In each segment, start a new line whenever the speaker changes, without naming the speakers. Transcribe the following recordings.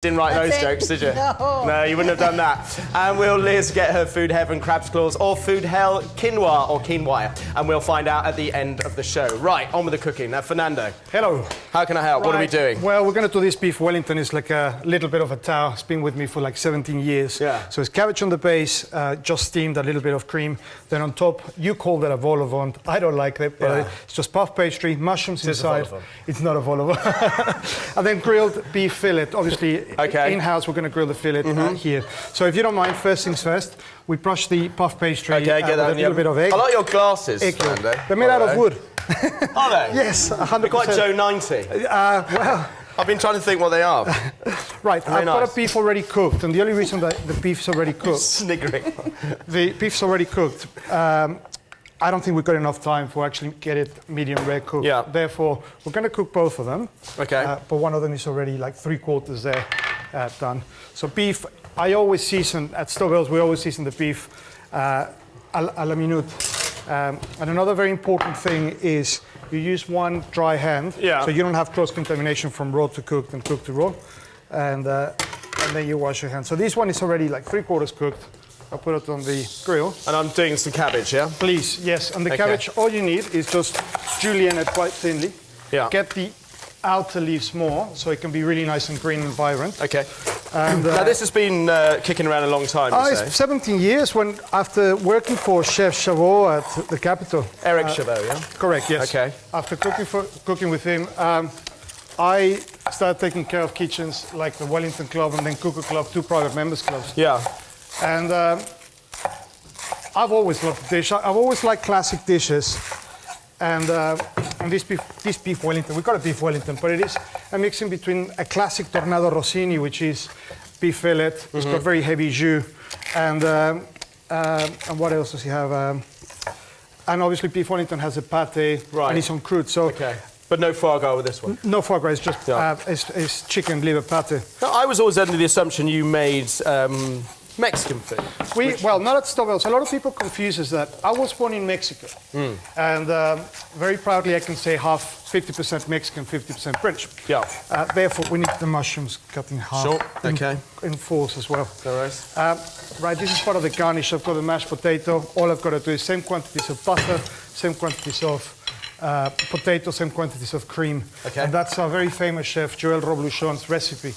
Didn't write those jokes, did you? No, you wouldn't have done that. And will Liz get her food heaven crab's claws or food hell quinoa or quinoa? And we'll find out at the end of the show. Right, on with the cooking. Now, Fernando.
Hello.
How can I help? What are we doing?
Well, we're going to do this beef Wellington. It's like a little bit of a tower. It's been with me for like 17 years.
Yeah.
So it's cabbage on the base, just steamed, a little bit of cream. Then on top, you call that a vol au vent. I don't like that, but it's just puff pastry, mushrooms inside. It's not a vol au vent. And then grilled beef fillet, obviously.
Okay.
In-house, we're going to grill the fillet here. So if you don't mind, first things first, we brush the puff pastry with a little bit of egg.
I like your glasses, Fernando.
They're made out of wood.
Are they?
Yes, 100%.
They're quite Joe 90.
Well...
I've been trying to think what they are.
Right, I've got a beef already cooked, and the only reason that the beef's already cooked...
Sniggering.
The beef's already cooked. I don't think we've got enough time for actually get it medium rare cooked.
Yeah.
Therefore, we're going to cook both of them.
Okay.
But one of them is already like 3/4 there done. So beef, I always season, at Stovell's, we always season the beef à la minute. And another very important thing is you use one dry hand, so you don't have cross-contamination from raw to cooked and cooked to raw. And then you wash your hands. So this one is already like 3/4 cooked. I'll put it on the grill.
And I'm doing some cabbage, yeah?
Please, yes. And the cabbage, all you need is just julienne it quite thinly.
Yeah.
Get the outer leaves more, so it can be really nice and green and vibrant.
Okay.
And,
now, this has been kicking around a long time, you say?
It's 17 years after working for Chef Chavot at the Capitol.
Eric Chavot, yeah?
Correct, yes.
Okay.
After cooking with him, I started taking care of kitchens like the Wellington Club and then Cooker Club, 2 private members clubs.
Yeah.
And I've always loved the dish. I've always liked classic dishes. And this beef Wellington, we call it beef Wellington, but it is a mixing between a classic Tornado Rossini, which is beef fillet. It's got very heavy jus. And what else does he have? And obviously beef Wellington has a pate and it's on crude. So.
Okay. But no foie gras with this one?
No foie gras, it's just it's chicken liver pate.
Now, I was always under the assumption you made Mexican food.
Well, not at Stovell's. A lot of people confuse us that. I was born in Mexico. And very proudly I can say 50% Mexican, 50% British.
Yeah.
Therefore, we need the mushrooms cut in half.
Sure, okay.
In fours as well.
All right.
Right, this is part of the garnish. I've got the mashed potato. All I've got to do is same quantities of butter, same quantities of potato, same quantities of cream.
Okay.
And that's our very famous chef, Joël Robluchon's recipe.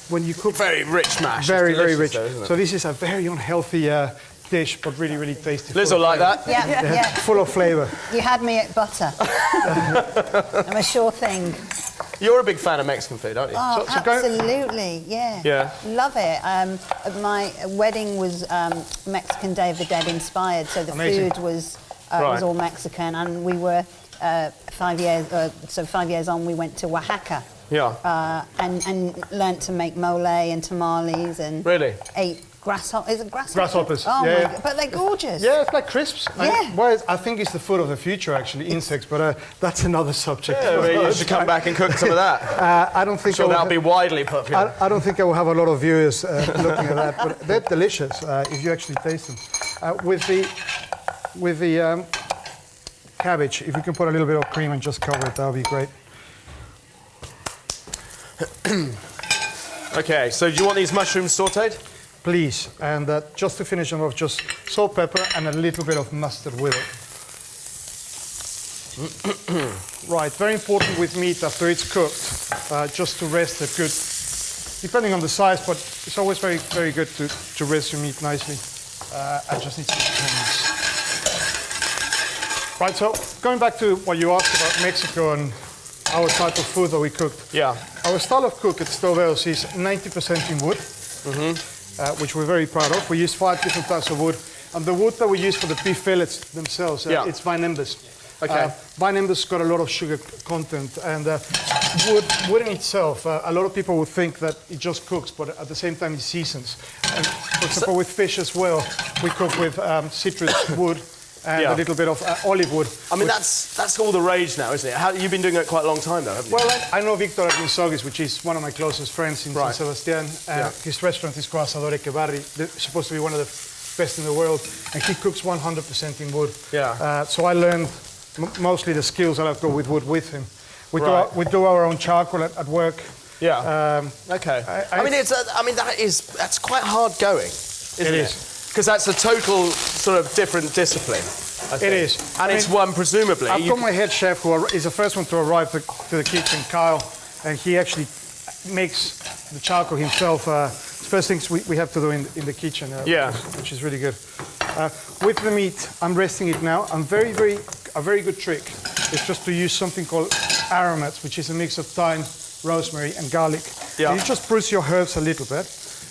When you cook...
Very rich mash.
Very, very rich.
Though, isn't it?
So this is a very unhealthy dish, but really, really tasty.
Liz will like that.
Yeah.
Full of flavour.
You had me at butter. I'm a sure thing.
You're a big fan of Mexican food, aren't you?
Oh, absolutely, yeah. Love it. My wedding was Mexican Day of the Dead inspired, so the food was all Mexican, and we were 5 years on, we went to Oaxaca.
Yeah.
And learnt to make mole and tamales and ate grasshoppers. Is it grasshoppers?
Grasshoppers.
Oh my God. But they're gorgeous.
Yeah, it's like crisps.
Yeah.
Well, I think it's the food of the future, actually, insects, but that's another subject.
Yeah, you should come back and cook some of that.
I don't think
sure that'll be widely popular.
I don't think I will have a lot of viewers looking at that, but they're delicious if you actually taste them. With the cabbage, if you can put a little bit of cream and just cover it, that would be great.
Okay, so do you want these mushrooms sautéed?
Please, and just to finish them off, just salt, pepper, and a little bit of mustard with it. Right, very important with meat after it's cooked, just to rest it good, depending on the size, but it's always very, very good to rest your meat nicely. I just need some tongs. Right, so going back to what you asked about Mexico and our type of food that we cooked. Yeah. Our style of cook at Stovell's is 90% in wood, which we're very proud of. We use 5 different types of wood. And the wood that we use for the beef fillets themselves, it's vine embers. Okay. Vine embers got a lot of sugar content. And wood in itself, a lot of people would think that it just cooks, but at the same time it seasons. And for example, with fish as well, we cook with citrus wood. And a little bit of olive wood. I mean,
that's all the rage now, isn't it? You've been doing it quite a long time, though, haven't you?
Well, I know Victor Arvinsogis, which is one of my closest friends in San Sebastian. His restaurant is called Asador Echevarri. It's supposed to be one of the best in the world. And he cooks 100% in wood. Yeah. So I learned mostly the skills that I've got with wood with him. We do our own charcoal at work.
Yeah. Okay. I mean, that's quite hard going, isn't it?
It is.
Because that's a total sort of different discipline. I think.
It is.
And it's one, presumably.
I've got my head chef who is the first one to arrive to the kitchen, Kyle, and he actually makes the charcoal himself. First things we have to do in the kitchen, which is really good. With the meat, I'm resting it now. A very good trick is just to use something called aromats, which is a mix of thyme, rosemary, and garlic.
Yeah.
And you just bruise your herbs a little bit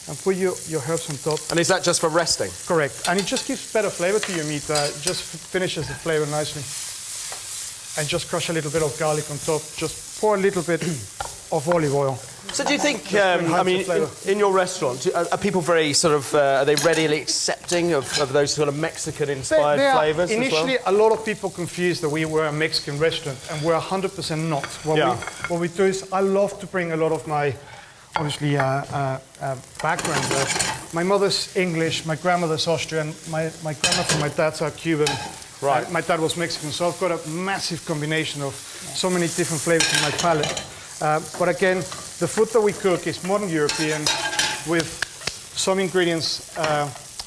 and put your herbs on top.
And is that just for resting?
Correct. And it just gives better flavor to your meat. Just finishes the flavor nicely. And just crush a little bit of garlic on top. Just pour a little bit of olive oil.
So do you think, I mean, in your restaurant, are people very sort of, are they readily accepting of those sort of Mexican-inspired flavours as well?
Initially, a lot of people confused that we were a Mexican restaurant, and we're 100% not. What we do is, I love to bring a lot of my, obviously, background. My mother's English, my grandmother's Austrian, my grandma from my dad's are Cuban.
Right.
My dad was Mexican, so I've got a massive combination of so many different flavors in my palate. But again, the food that we cook is modern European with some ingredients,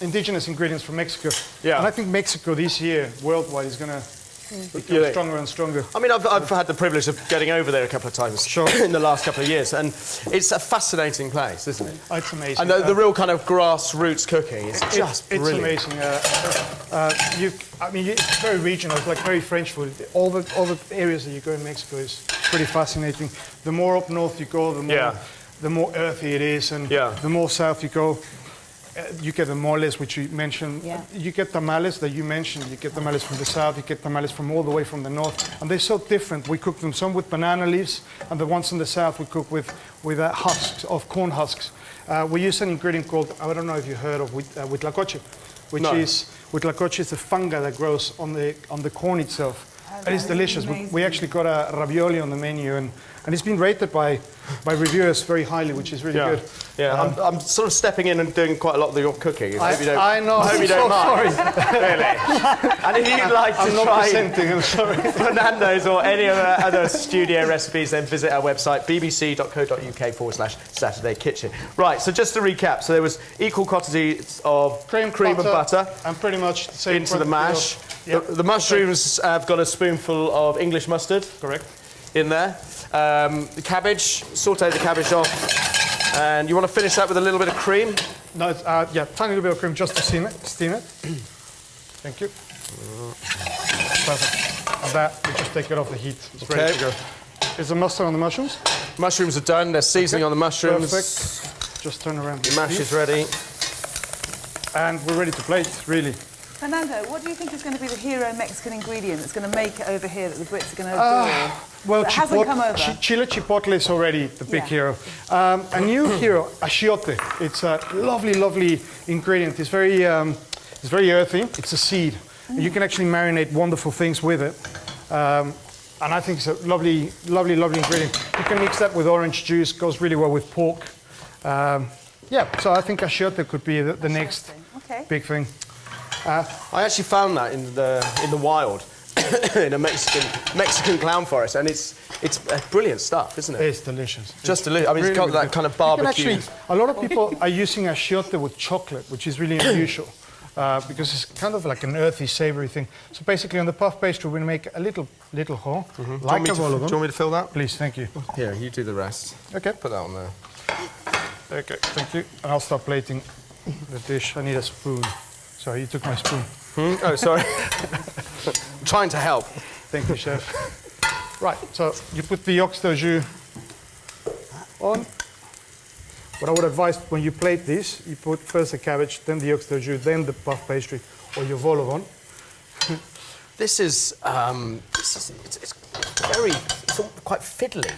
indigenous ingredients from Mexico.
Yeah.
And I think Mexico this year, worldwide, is going to become stronger and stronger.
I mean, I've had the privilege of getting over there a couple of times in the last couple of years, and it's a fascinating place, isn't it?
It's amazing.
And the real kind of grassroots cooking is just brilliant.
It's amazing. I mean, it's very regional. It's like very French food. All the areas that you go in Mexico is pretty fascinating. The more up north you go, the more earthy it is, and the more south you go, you get the moles, which you mentioned.
Yeah.
You get tamales that you mentioned. You get tamales from the south. You get tamales from all the way from the north, and they're so different. We cook them some with banana leaves, and the ones in the south we cook with husks of corn husks. We use an ingredient called, I don't know if you heard of, huitlacoche, which is huitlacoche is a fungi that grows on the corn itself. And it's delicious. We actually got a ravioli on the menu, and it's been rated by reviewers very highly, which is really good.
Yeah, I'm sort of stepping in and doing quite a lot of your cooking.
I know.
I hope you don't mind. Really. And if you'd like to try
I'm sorry.
Fernando's or any other studio recipes, then visit our website, bbc.co.uk/Saturday Kitchen. Right, so just to recap, so there was equal quantities of cream and butter.
And pretty much the same
into the mash. The mushrooms have got a spoonful of English mustard.
Correct.
In there. The cabbage, saute the cabbage off. And you want to finish that with a little bit of cream?
No, tiny little bit of cream just to steam it. Thank you. Perfect. And that, we just take it off the heat. It's ready to go. Is the mustard on the mushrooms?
Mushrooms are done. There's seasoning on the mushrooms.
Perfect. Just turn around.
The mash is ready.
And we're ready to plate, really.
Fernando, what do you think is going to be the hero Mexican ingredient that's going to make it over here that the Brits are going to adore?
Well,
that hasn't come over?
Chile chipotle is already the big hero. A new hero, achiote. It's a lovely ingredient. It's very earthy. It's a seed. You can actually marinate wonderful things with it. And I think it's a lovely ingredient. You can mix that with orange juice. Goes really well with pork. So I think achiote could be the next big thing.
I actually found that in the wild, in a Mexican clown forest, and it's brilliant stuff, isn't it?
It's delicious.
Just delicious. I mean, it's got that kind of barbecue.
A lot of people are using achiote with chocolate, which is really unusual, because it's kind of like an earthy, savoury thing. So basically, on the puff pastry, we're going to make a little hole, like a vol au vent.
Do you want me to fill that?
Please, thank you.
Here, you do the rest.
Okay.
Put that on there.
Okay, thank you. And I'll start plating the dish. I need a spoon. Sorry, you took my spoon.
Oh, sorry. I'm trying to help.
Thank you, chef. Right, so you put the oxtail jus on. What I would advise when you plate this, you put first the cabbage, then the oxtail jus, then the puff pastry, or your vol au vent.
This is it's quite fiddly,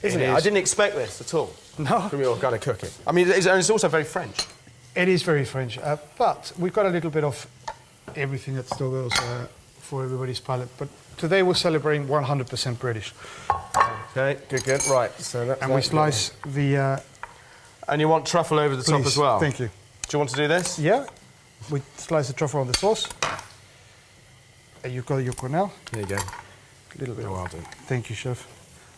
isn't it? I didn't expect this at all.
No.
From your kind of cooking. I mean, it's also very French.
It is very French, but we've got a little bit of everything at Stovell's for everybody's palate. But today we're celebrating 100% British.
Okay, good. Right, so that's
and we slice the...
and you want truffle over the top as well?
Thank you.
Do you want to do this?
Yeah. We slice the truffle on the sauce. And you've got your cornell.
There you go.
A little bit.
Oh, I'll do.
Thank you, chef.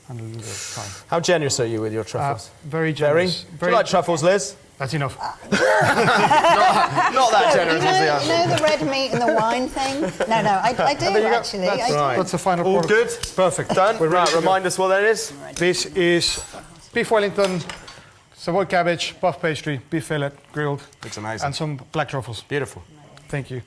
and a little bit of thyme.
How generous are you with your truffles?
Very generous.
Do you like truffles, Liz?
That's enough.
Not that generous, is he?
You know the red meat and the wine thing? No, I do actually.
That's the final
All
product.
good?
Perfect.
Done?
We're ready
Right,
to go.
remind us what that is.
This is beef Wellington, Savoy cabbage, puff pastry, beef fillet, grilled.
It's amazing.
And some black truffles.
Beautiful.
Thank you.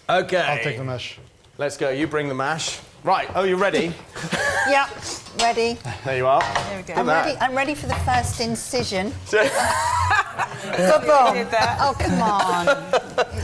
Okay.
I'll take the mash.
Let's go. You bring the mash. Right. Oh, you ready?
Yeah, ready.
There you are.
There we go.
I'm ready for the first incision.
Did that.
Oh, come on.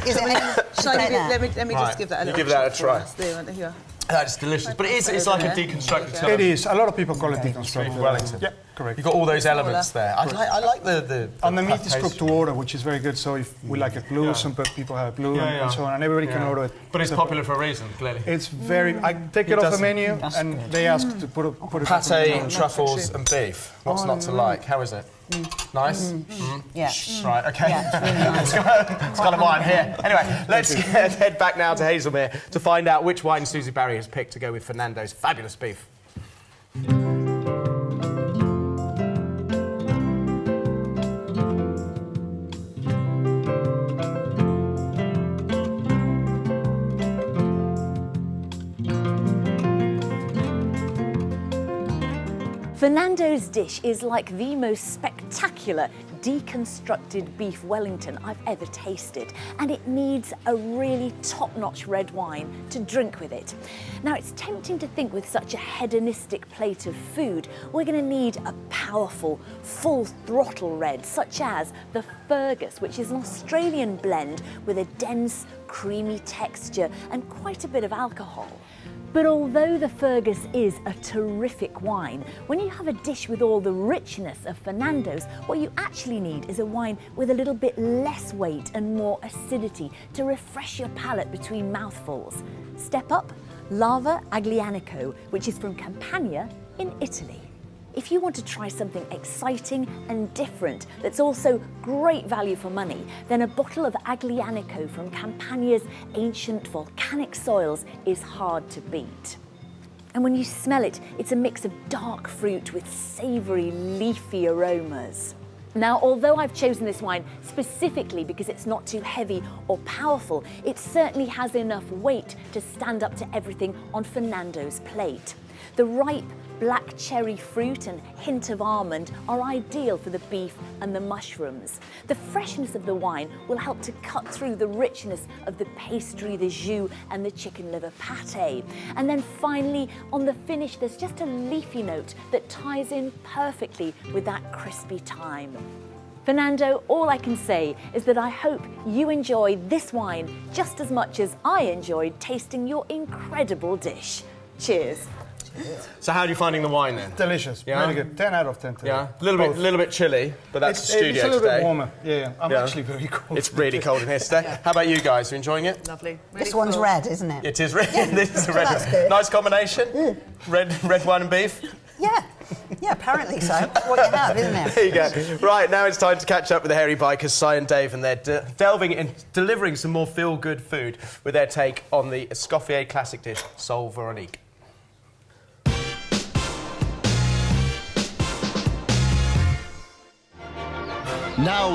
Is it
Shall I give it, let me
Right.
just give that a
You
little
give that a
chop for
try.
us. There you are.
That's delicious. But it's like a deconstructed stuff.
It is. A lot of people call it
Beef
deconstructed.
Wellington.
Yeah, correct.
You've got all those elements there. I like the
And the meat
puff
is cooked
pastry.
to order, which is very good. So if we like it blue, some people have it blue and so on, and everybody can order it.
But it's popular for a reason, clearly.
It's very. I take it off the menu, and they ask to put it.
Pate, truffles, and beef. What's not to like? How is it? Nice?
Yeah.
Right, okay.
Yeah, it's really nice.
It's kind of why I'm here. Anyway, let's head back now to Hazelmere to find out which wine Susie Barry has picked to go with Fernando's fabulous beef.
Fernando's dish is like the most spectacular deconstructed beef Wellington I've ever tasted, and it needs a really top-notch red wine to drink with it. Now, it's tempting to think with such a hedonistic plate of food, we're going to need a powerful, full-throttle red, such as the Fergus, which is an Australian blend with a dense, creamy texture and quite a bit of alcohol. But although the Fergus is a terrific wine, when you have a dish with all the richness of Fernando's, what you actually need is a wine with a little bit less weight and more acidity to refresh your palate between mouthfuls. Step up, Lava Aglianico, which is from Campania in Italy. If you want to try something exciting and different that's also great value for money, then a bottle of Aglianico from Campania's ancient volcanic soils is hard to beat. And when you smell it, it's a mix of dark fruit with savoury, leafy aromas. Now, although I've chosen this wine specifically because it's not too heavy or powerful, it certainly has enough weight to stand up to everything on Fernando's plate. The ripe black cherry fruit and hint of almond are ideal for the beef and the mushrooms. The freshness of the wine will help to cut through the richness of the pastry, the jus and the chicken liver pate. And then finally, on the finish, there's just a leafy note that ties in perfectly with that crispy thyme. Fernando, all I can say is that I hope you enjoy this wine just as much as I enjoyed tasting your incredible dish. Cheers.
So how are you finding the wine then?
Delicious.
Yeah?
Really good. 10 out of 10 today.
Yeah, a little bit chilly, but that's the studio
It's a little
today.
bit warmer. Yeah. I'm actually very cold.
It's really cold in here today. How about you guys? You enjoying it?
Lovely.
This one's red, isn't it?
It is red. This is a red.
That's good.
Nice combination. Red wine and beef.
Yeah. Yeah, apparently so. That's what you have, isn't it?
There you go. Right, now it's time to catch up with the hairy bikers, Si and Dave, and they're delving in, delivering some more feel-good food with their take on the Escoffier classic dish, Sole Veronique.
Now